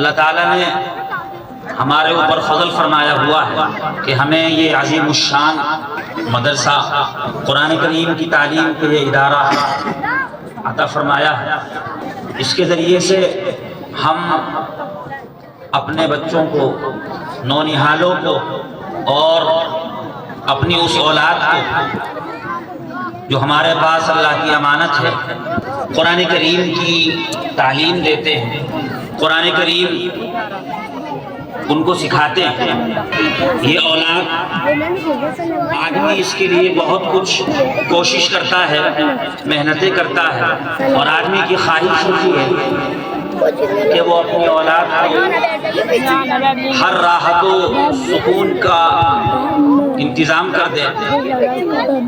اللہ تعالیٰ نے ہمارے اوپر فضل فرمایا ہوا ہے کہ ہمیں یہ عظیم الشان مدرسہ قرآن کریم کی تعلیم کے یہ ادارہ عطا فرمایا ہے۔ اس کے ذریعے سے ہم اپنے بچوں کو، نونہالوں کو اور اپنی اس اولاد کو جو ہمارے پاس اللہ کی امانت ہے، قرآن کریم کی تعلیم دیتے ہیں، قرآن کریم ان کو سکھاتے ہیں۔ یہ اولاد آدمی اس کے لیے بہت کچھ کوشش کرتا ہے، محنتیں کرتا ہے، اور آدمی کی خواہش ہوتی ہے کہ وہ اپنی اولاد کو ہر راحت و سکون کا انتظام کر دے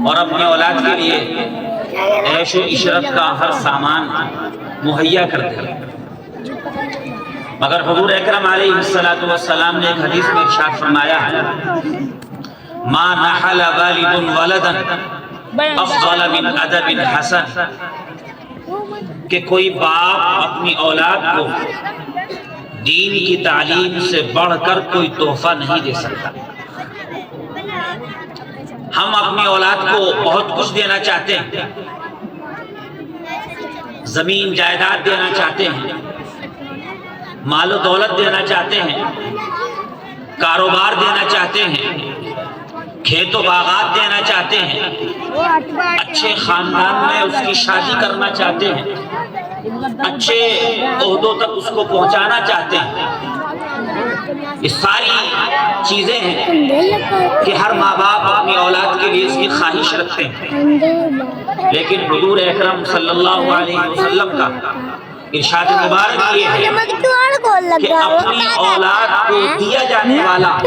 اور اپنی اولاد کے لیے عیش و عشرت کا ہر سامان مہیا کر دے۔ مگر حضور اکرم علیہ السلام نے ایک حدیث میں ارشاد فرمایا ہے، ما نحل والد ولدا افضل من ادب حسن، کہ کوئی باپ اپنی اولاد کو دین کی تعلیم سے بڑھ کر کوئی تحفہ نہیں دے سکتا۔ ہم اپنی اولاد کو بہت کچھ دینا چاہتے ہیں، زمین جائیداد دینا چاہتے ہیں، مال و دولت دینا چاہتے ہیں، کاروبار دینا چاہتے ہیں، کھیت و باغات دینا چاہتے ہیں، اچھے خاندان میں اس کی شادی کرنا چاہتے ہیں، اچھے عہدوں تک اس کو پہنچانا چاہتے ہیں۔ یہ ساری چیزیں ہیں کہ ہر ماں باپ اپنی اولاد کے لیے اس کی خواہش رکھتے ہیں، لیکن حضور اکرم صلی اللہ علیہ وسلم کا ارشاد مبارک یہ ہے کہ اپنی اولاد کو دیا جانے والا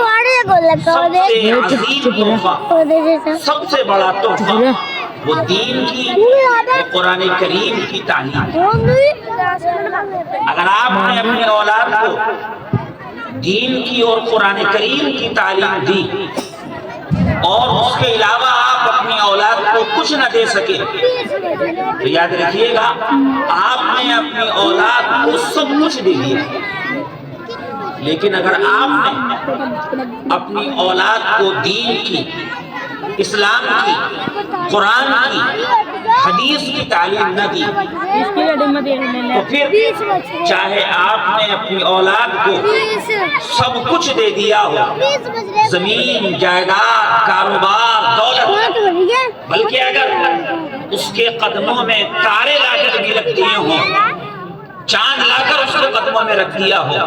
سب سے عظیم تحفہ، سب سے بڑا تحفہ وہ دین کی، وہ قرآن کریم کی تعلیم۔ اگر آپ نے اپنی اولاد کو دین کی اور قرآن کریم کی تعلیم دی اور اس کے علاوہ آپ اپنی اولاد کو کچھ نہ دے سکے تو یاد رکھیے گا آپ نے اپنی اولاد کو سب کچھ دے دیا۔ لیکن اگر آپ نے اپنی اولاد کو دین کی، اسلام کی، قرآن کی، حدیث کی تعلیم نہ دی تو پھر چاہے آپ نے اپنی اولاد کو سب کچھ دے دیا ہو، زمین جائیداد، کاروبار، دولت، بلکہ اگر اس کے قدموں میں تارے لا کر بھی رکھ دیے ہوں، چاند لا کر اس کے قدموں میں رکھ دیا ہو،